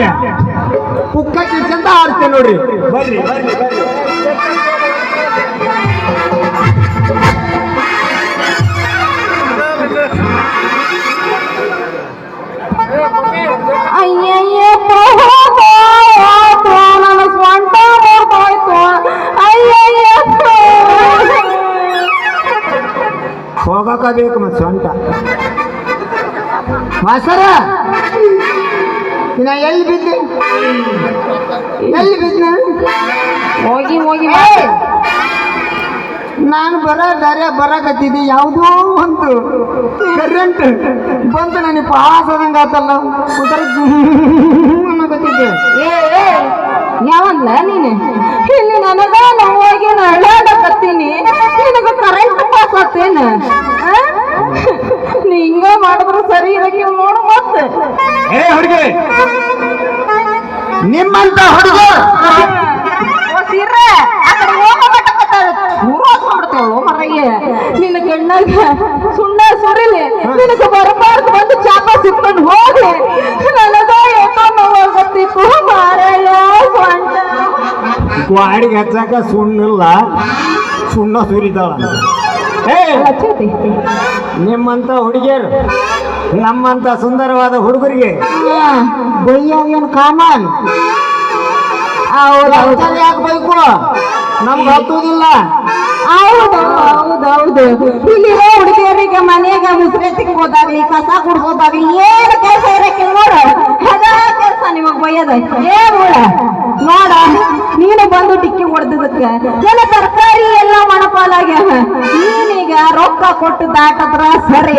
ಹಾಡ್ಲೆ ಪುಕ್ಕ ಕಿಡ್ಸಂತ ಹಾಡ್ತೇನೆ ನೋಡ್ರಿ. ಬರ್ರಿ ಬರ್ರಿ ಬರ್ರಿ. ಅಯ್ಯಯ್ಯಪ್ಪ ನನ್ನ ಸ್ವಂತ ಹೋಯ್ತು. ಅಯ್ಯಯ್ಯಪ್ಪ ಹೋಗಕ ಬೇಕು ಮತ್ತೆ ಸ್ವಂತ ಮಾಸ್ತರ. ಇನ್ನ ಎಲ್ಲಿ ಬಿದ್ದೆ ಹೋಗಿ ಹೋಗಿ ನಾನು ದಾರ್ಯ ಬರಕತ್ತಿದ್ದೆ. ಯಾವುದೋ ಒಂದು ಕರೆಂಟ್ ಬಂದು ನನಗೆ ಪಾಸ್ ಆದಂಗೆ ಆತಲ್ಲ ಉದರ ಅನ್ನಕತ್ತಿದ್ದೆ. ಯಾವನ್ಲ ನೀನು ಇಲ್ಲಿ ನನಗ ಹೋಗಿ ನಳ್ಳಾಡಕತ್ತೀನಿ, ನಿನಗ ಕರೆಂಟ್ ಪಾಸ್ ಆತೇನ? ನೀ ಹಿಂಗ ಮಾಡಿದ್ರು ಸರಿ ಇರಕ್ಕೆ ನೋಡು. ಮತ್ತೆ ಹುಡುಗಿ ನಿಮ್ಮಂತ ಹುಡುಗ ನಿನ್ನ ಗಣ್ಣಾಗ ಸುಣ್ಣ ಸುರಿಲಿ, ನಿನಗ ಬರಬಾರ್ದು ಬಂದು ಚಾಪ ಸಿಕ್ಕೊಂಡು ಹೋಗ್ಲಿ. ನನಗ ಏಕೋ ನೋವಾಗತ್ತಿತ್ತು ಮಾರಾಯ. ಸ್ವಂಟ ಗಾಡಿಗೆ ಹಚ್ಚಾಕ ಸುಣ್ಣಿಲ್ಲ, ಸುಣ್ಣ ಸುರಿತಾಳ. ನಿಮ್ಮಂತ ಹುಡುಗಿಯರು ನಮ್ಮಂತ ಸುಂದರವಾದ ಹುಡುಗರಿಗೆ ಬೈಯಾಗೇನು ಕಾಮನ್. ಯಾಕೆ ಬೇಕು? ನಮ್ಗೆ ಹತ್ತುವುದಿಲ್ಲ. ಹೌದೌದು. ಇಲ್ಲಿರೋ ಹುಡುಗಿಯರಿಗೆ ಮನೆಯಾಗ ಮುಸ್ರೆ ತಿಕ್ಕೋದಾಗ್ಲಿ, ಕಸ ಕುಡ್ಸೋದಾಗ್ಲಿ ಏನು ಕೆಲಸ ಇರಕ್ಕೆ ನೋಡು. ಅದ ಕೆಲಸ ನಿಮಗ್ ಬೈಯದ. ನೋಡ ನೀನು ಬಂದು ಟಿಕ್ಕಿ ಹೊಡೆದಕ್ಕ ನನ್ನ ತರಕಾರಿ ಎಲ್ಲ ಮಣಪಾಲಾಗ್ಯಾವ. ನೀನೀಗ ರೊಕ್ಕ ಕೊಟ್ಟು ದಾಟದ್ರ ಸರಿ.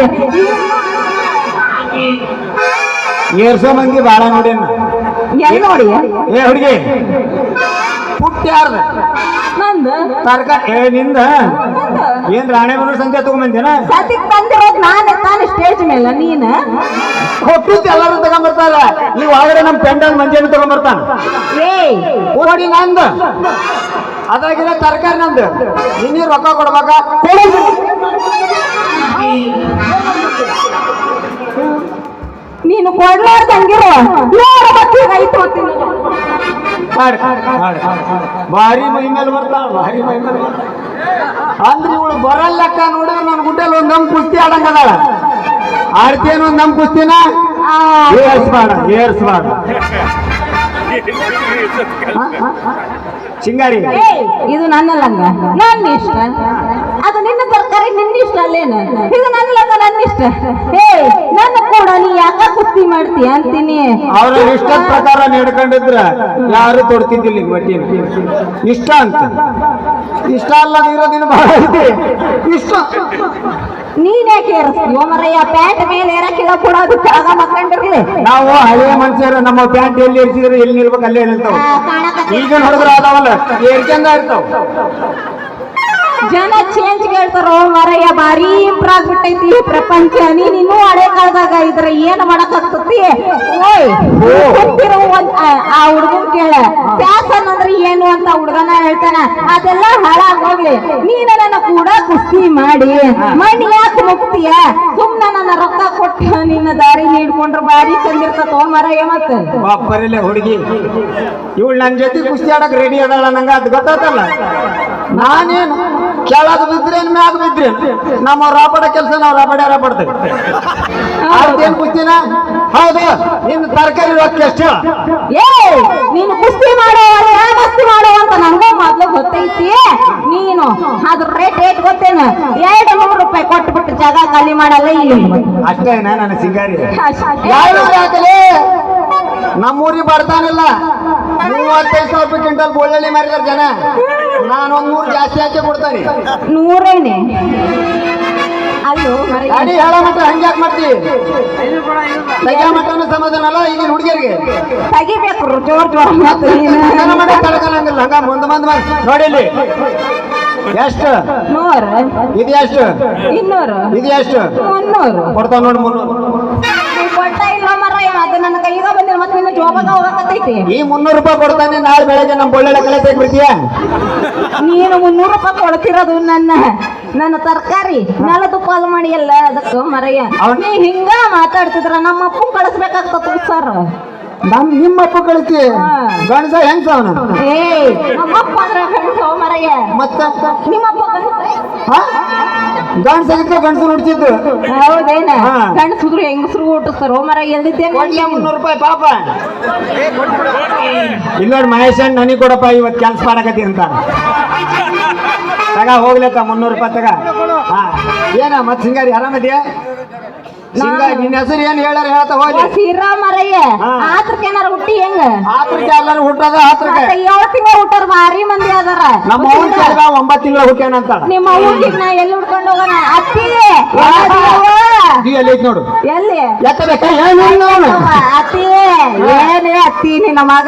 ಏರ್ಸೋ ಮಂದಿ ಬಾಳ ನೋಡಿ ನೋಡಿ. ಏ ಹುಡುಗಿ ಪುಟ್ಟ ಯಾರ್ದ ನಂದು ತರಕಾರಿ ನಿಂದ ಏನ್ ರಾಣೆ ಮನ ಸಂಖ್ಯೆ ತಗೊಂಬಂದೇನ? ಸತಿಗ್ ಬಂದಿರೋದು ನಾನು ಸ್ಟೇಜ್ ಮೇಲೆ. ನೀನ ಕೊಟ್ಟು ಎಲ್ಲರೂ ತಗೊಂಡ್ಬರ್ತಾರ. ಈ ಒಳಗಡೆ ನಮ್ ಪೆಂಡಲ್ ಮಂಜೇನು ತಗೊಂಡ್ಬರ್ತಾನ. ಓಡಿ ನಂದು ಅದಾಗಿರೋ ತರಕಾರಿ ನಂದು. ನಿನ್ನ ರೊಕ್ಕ ಕೊಡ್ಬೇಕ? ನೀನು ಕೊಡ್ಲಾರ್ದಂಗಿರೋ ರೈತ ಭಾರಿ ಮೈ ಮೇಲೆ ಬರ್ತಾಳ. ಭಾರಿ ಮೈ ಮೇಲೆ ಅಂದ್ರೆ ಇವಳು ಬರಲ್ಲಕ್ಕ ನೋಡಿದ್ರೆ ನನ್ನ ಗುಡ್ಡಲ್ಲಿ ಒಂದ್ ನಮ್ ಕುಸ್ತಿ ಆಡಂಗದಾಳ. ಆಡ್ತೇನು ಒಂದ್ ನಮ್ ಕುಸ್ತಿನ ಏರ್ಸ್ಬೇಡ. ಚಿಂಗಾರಿ ಇದು ನನ್ನ ಲಂಗ, ನನ್ನ ಇಷ್ಟ. ಅದು ನಿನ್ನ ತರಕಾರಿ ನಿನ್ನ ಇಷ್ಟ ಅಲ್ಲೇನು? ಇದು ನನ್ನ ಲಂಗ, ನನ್ನ ಇಷ್ಟ. ನನ್ನ ಕೂಡ ನೀ ಯಾಕ ಕುಸ್ತಿ ಮಾಡ್ತೀಯ ಅಂತೀನಿ. ಅವ್ರ ಇಷ್ಟದ ಪ್ರಕಾರ ನಡ್ಕೊಂಡಿದ್ರ ಯಾರು ತೊಡ್ತಿದ್ದಿಲ್ಲ ಈಗ ಬಟ್ಟಿನ. ಇಷ್ಟ ಅಂತ ಇಷ್ಟ ಅಲ್ಲದ ಇರೋದಿನ ಬಹಳ ಐತಿ. ಇಷ್ಟ ನೀನ್ ಯಾಕೆ ಏರಿಸ್ತೀವೋ ಮರಯ್ಯ? ಪ್ಯಾಂಟ್ ಮೇಲೆ ಏರಕ್ಕಿಲ್ಲ ಕೂಡ ಅದು ಕೆಳಗ ಮಕ್ಕಂಡಿರ್ಲಿ. ನಾವು ಹಳೆಯ ಮನುಷ್ಯರು ನಮ್ಮ ಪ್ಯಾಂಟ್ ಎಲ್ಲಿ ಇರ್ಸಿದ್ರೆ ಎಲ್ಲಿ ನಿಲ್ಬೇಕು ಅಲ್ಲೇ ಇರ್ತಾವ. ಈಗ ನೋಡಿದ್ರೆ ಅದಾವಲ್ಲ ಏರ್ಕೆಂದ ಇರ್ತಾವ. ಜನ ಚೇಂಜ್ ಕೇಳ್ತಾರೋ ಮರಯ್ಯ. ಭಾರಿ ಇಂಪ್ರೂವ್ ಆಗ್ಬಿಟ್ಟೈತಿ ಪ್ರಪಂಚ. ನೀನ್ ಇನ್ನೂ ಹಳೆ ಕಾಲದಾಗ ಇದ್ರೆ ಏನ್ ಮಾಡಕ್ ಆಗ್ತತಿ? ಆ ಹುಡ್ಗನ್ ಕೇಳ ಪ್ಯಾಸನ್ ಅಂದ್ರೆ ಏನು ಅಂತ ಹುಡ್ಗನ ಹೇಳ್ತಾನ. ಅದೆಲ್ಲ ಹಾಳಾಗ್ ಹೋಗ್ಲಿ. ನೀನ ನನ್ನ ಕೂಡ ಕುಸ್ತಿ ಮಾಡಿ ಮಣ್ಣಿ ಯಾಕೆ ಮುಕ್ತಿಯ? ಸುಮ್ನ ನನ್ನ ರೊಕ್ಕ ಕೊಟ್ಟು ನಿನ್ನ ದಾರಿ ನೀಡ್ಕೊಂಡ್ರೆ ಭಾರಿ ಚಂದ ಇರ್ತತೋ ಮರಯ್ಯ. ಮತ್ತೆ ಬಾಪರಿಲೆ ಹುಡುಗಿ ಇವಳು ನನ್ ಜೊತೆ ಕುಸ್ತಿ ಆಡಕ್ ರೆಡಿ ಅದಾಳ. ನಂಗ ಅದು ಗೊತ್ತಾತಲ್ಲ. ನಾನೇನು ಕೆಳಗ್ ಬಿದ್ರೇನ್ ಮ್ಯಾಗ ಬಿದ್ರೇನ್ ನಮ್ಮ ರಾಪಡ ಕೆಲಸ ನಾವು ರಾಪಡ್ಯಾರ ಪಡ್ತೇವೆ. ಆಡ್ತೇನ್ ಕುಸ್ತಿನ? ಹೌದು. ನಿನ್ನ ತರಕಾರಿ ರೊಕ್ಕ ಎಷ್ಟು? ನೀನು ಕುಸ್ತಿ ಮಾಡೋ ಮಸ್ತಿ ಮಾಡೋ ಅಂತ ನಂಗ ಮೊದ್ಲು ಗೊತ್ತೈತಿ. ನೀನು ಅದ್ರ ರೇಟ್ ಏಟ್ ಗೊತ್ತೇನು? 200 ರೂಪಾಯಿ ಕೊಟ್ಬಿಟ್ಟು ಜಾಗ ಖಾಲಿ ಮಾಡಲ್ಲ. ಇಲ್ಲಿ ಅಷ್ಟೇನಾ ನನ್ನ ಸಿಂಗಾರಿ? ನಮ್ಮೂರಿಗೆ ಬರ್ತಾನಿಲ್ಲ. 35,000 ರೂಪಾಯಿ ಕ್ವಿಂಟಲ್ ಬೊಳ್ಳಳ್ಳಿ ಮಾರಿದಾರ ಜನ. ನಾನು 100 ಜಾಸ್ತಿ ಹಾಕಿ ಕೊಡ್ತಾನೆ. 100 ಅಲ್ಲೋ ಗಾಡಿ ಹೇಳ ಮಟ್ಟ ಹಂಗ್ಯಾಕ್ ಮಾಡ್ತೀವಿ? ತೆಗಿಯ ಮಟ್ಟನ ಸಮಾಧಾನ ಅಲ್ಲ ಈಗಿನ ಹುಡುಗಿಯರಿಗೆ. ತೆಗಿಬೇಕು ಜೋರ್ ಜೋರ್ ತಡ್ಕಂಗಿಲ್ಲ. ಹಂಗ ಮುಂದ್ ನೋಡಿಲ್ಲಿ ಎಷ್ಟು? 100. ಇದು ಎಷ್ಟು? 200. ಇದು ಎಷ್ಟು? 300. ಕೊಡ್ತಾವ ನೋಡಿ 300. ಕೊಡ್ತಾ ಇಲ್ಲ ಮರಯ್ಯ. ಅದು ನನ್ನ ಕೈಗ ಬಂದಿಲ್ಲ. ಮತ್ತೆ ನಿನ್ನ ಜೋಬಾಗ ಹೋಗಕತ್ತೈತಿ. ಈ 300 ರೂಪಾಯಿ ಕೊಡ್ತಾನೆ. ನಾಳೆ ಬೆಳಗ್ಗೆ ನಮ್ಮ ಬೊಳ್ಳೆ ಕಲೆ ತೆಗ್ಬಿಡ್ತೀಯ? ನೀನು 300 ರೂಪಾಯಿ ಕೊಡ್ತಿರೋದು ನನ್ನ ತರಕಾರಿ ನೆಲದ ಪಾಲು ಮಾಡಿ ಎಲ್ಲ ಅದಕ್ಕೆ ಮರಯ್ಯ. ನೀ ಹಿಂಗ ಮಾತಾಡ್ತಿದ್ರ ನಮ್ಮ ಅಪ್ಪ ಕಳಿಸ್ಬೇಕಾಗ್ತದ ಸರ್. ನಿಮ್ಮಪ್ಪ ಕಳಿಸಿ ಗಣಸ ಹೆಂಗ್ಸ ಅವನು ಏಯ್ ನಮ್ಮಪ್ಪ ಅಂದ್ರೆ ಗಂಡಸು ಮರಯ್ಯ ಮತ್ತ ನಿಮ್ಮಪ್ಪ ಗಂಡಸ ಗಣಸಾಗಿದ್ರೆ ಗಣಸ ನುಡ್ಸಿದ್ದು ಹೌದೇನ ಹಾ. ಗಂಡಸುದ್ರು ಹೆಂಗಸ್ರು ಊಟಿಸ್ತಾರ ಮರ ಎಲ್ದಿದ್ದೇನೆ ಕೊಡ್ಲಿ 300 ರೂಪಾಯಿ ಪಾಪ ಇಲ್ಲ ನೋಡಿ ಮಹೇಶ್ ಅಣ್ಣ ನನಗೆ ಕೊಡಪ್ಪ ಇವತ್ತು ಕೆಲ್ಸ ಮಾಡಕತ್ತಿ ಅಂತ ತಗ ಹೋಗ್ಲಕ್ಕ 300 ರೂಪಾಯಿ ತಗ ಹಾ ಏನ ಮತ್ ಸಿಂಗಾರಿ ಆರಾಮದಿಯಾ ಸಿಂಗಾರಿ ನಿನ್ನ ಹೆಸರು ಏನ್ ಹೇಳಾರ ಹೇಳ್ತಾ ಹೋಗ್ಲಿ ಶ್ರೀರಾಮರಯ್ಯ ಹಾ. ಆತ್ರಕ್ಕೆ ಏನಾರ ಹುಟ್ಟಿ ಹೆಂಗ ಆತ್ರಕ್ಕೆ ಎಲ್ಲರೂ ಹುಟ್ಟದ ಆತ್ರಕ್ಕೆ ಮತ್ತೆ 7 ತಿಂಗಳ ಹುಟ್ಟಾರ ಭಾರಿ ಮಂದಿ ಅದಾರ ನಮ್ಮ ಅವ್ನ ಕೇಳಿದ 9 ತಿಂಗಳ ಹುಟ್ಟೇನಂತ ನಿಮ್ಮ ಅವ್ರಿಗೆ ನಾ ಎಲ್ಲಿ ಹುಡ್ಕೊಂಡು ಹೋಗೋಣ ಅತ್ತಿ ನೀ ಎಲ್ಲಿ ಐತ್ ನೋಡು ಎಲ್ಲಿ ಎತ್ತಬೇಕ ಏನು ಅವನು ಅತ್ತಿ ಏನೇ ಅತ್ತಿ ನಿನ್ನ ಮಗ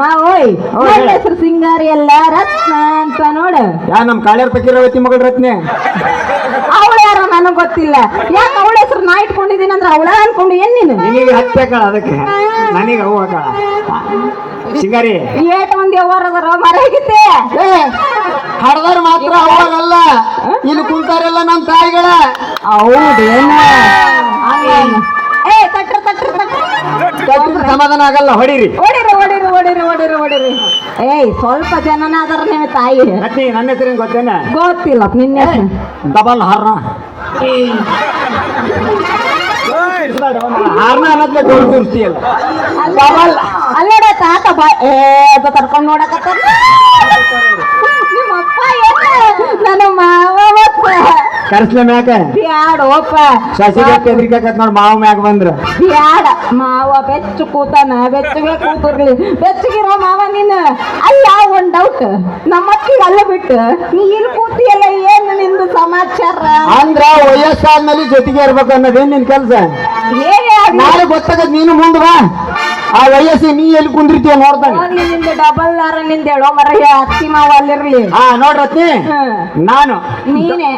ಮಾವೋಯ್ ನನ್ನ ಹೆಸರು ಸಿಂಗಾರಿ ಎಲ್ಲ ರತ್ನ ಅಂತ ನೋಡು ಯಾ ನಮ್ ಕಾಳ್ಯಾರ ಪಕ್ಕೀರವತಿ ಮಗಳ ರತ್ನೆ ಅವಳು ಯಾರ ನನಗ್ ಗೊತ್ತಿಲ್ಲ ಯಾಕೆ ಅವಳ ಹೆಸರು ನಾ ಇಟ್ಕೊಂಡಿದ್ದೀನಿ ಅಂದ್ರೆ ಅವಳ ಅನ್ಕೊಂಡು ಏನ್ ನೀನು ನಿನಗೆ ಹತ್ತೆ ಕಾಳ ಅದಕ್ಕೆ ನನಗೆ ಹೂವ ಕಾಳ ಸಿಂಗಾರಿ ಏಟ್ ಮಂದಿ ಅವ್ವಾರ ಅದಾರ ಮರ ಹೇಗಿತ್ತೆ ಹಡ್ದಾರ ಮಾತ್ರ ಅವಾಗಲ್ಲ ಇಲ್ಲಿ ಕುಂತಾರೆಲ್ಲ ನಮ್ಮ ತಾಯಿಗಳ ಹೌದೇನ ಏ ತಟ್ರ ತಟ್ರ ತಟ್ರ ಕಟ್ಟಿದ್ರೆ ಸಮಾಧಾನ ಆಗಲ್ಲ ಹೊಡಿರಿ ಓಡಿರಿ ಓಡಿರಿ ಓಡಿರಿ ಓಡಿರಿ ಓಡಿರಿ ಏಯ್ ಸ್ವಲ್ಪ ಜನನ ಅದಾರ ನಿಮ್ಮ ತಾಯಿ ರತ್ನಿ ನನ್ನ ಹೆಸರೇನು ಗೊತ್ತೇನೆ ಗೊತ್ತಿಲ್ಲ ನಿನ್ನ ಹೆಸರು ಡಬಲ್ ಹಾರ್ನ ಹಾರ್ನ ಅನ್ನತ್ಲೆ ಗೋಲ್ ಕೂರ್ಸ್ತಿಯಲ್ಲ ಡಬಲ್ ಅಲ್ಲೋಡ ತಾತ ಬಾ ಏ ಅದು ಕರ್ಕೊಂಡು ನೋಡಕತ್ತಾರ ನಿಮ್ಮ ಅಪ್ಪ ಏನು ನನ್ನ ಮಾವ ಕರ್ಸ್ಲೆ ಮ್ಯಾಕ ಬ್ಯಾಡೋಪ್ಪ ಶಶಿಗೆ ತೆದ್ರಿಕಾಕತ್ ನೋಡ್ ಮಾವ ಮ್ಯಾಗ ಬಂದ್ರ ಬ್ಯಾಡ ಮಾವ ಬೆಚ್ಚು ಕೂತಾನ ಬೆಚ್ಚಗೆ ಕೂತಿರ್ಲಿ ಬೆಚ್ಚಗಿರೋ ಮಾವ ನೀನು ಅಲ್ಲ ಒಂದ್ ಡೌಟ್ ನಮ್ಮಕ್ಕಿಗೆ ಅಲ್ಲ ಬಿಟ್ಟು ನೀ ಇಲ್ಲಿ ಕೂತಿಯಲ್ಲ ಏನು ನಿಂದು ಸಮಾಚಾರ ಅಂದ್ರ ವಯಸ್ಸಾದ್ಮೇಲೆ ಜೊತೆಗೆ ಇರ್ಬೇಕು ಅನ್ನೋದೇನ್ ನಿನ್ ಕೆಲ್ಸ ಹೇಗೆ ನಾಳೆ ಗೊತ್ತಾಗದ್ ನೀನು ಮುಂದ್ ಬಾ ಆ ವಯಸ್ಸಿಗೆ ನೀ ಎಲ್ಲಿ ಕುಂದಿರ್ತೀಯ ನೋಡ್ತಾನೆ ನಿಂದ ಡಬಲ್ ನಿಂದ ಹೇಳೋ ಮರ ಅತ್ತಿ ಮಾವ ಅಲ್ಲಿರ್ಲಿ ಹಾ ನೋಡ್ರತ್ನಿ ಹ್ಮ್ ನಾನು ನೀನೆ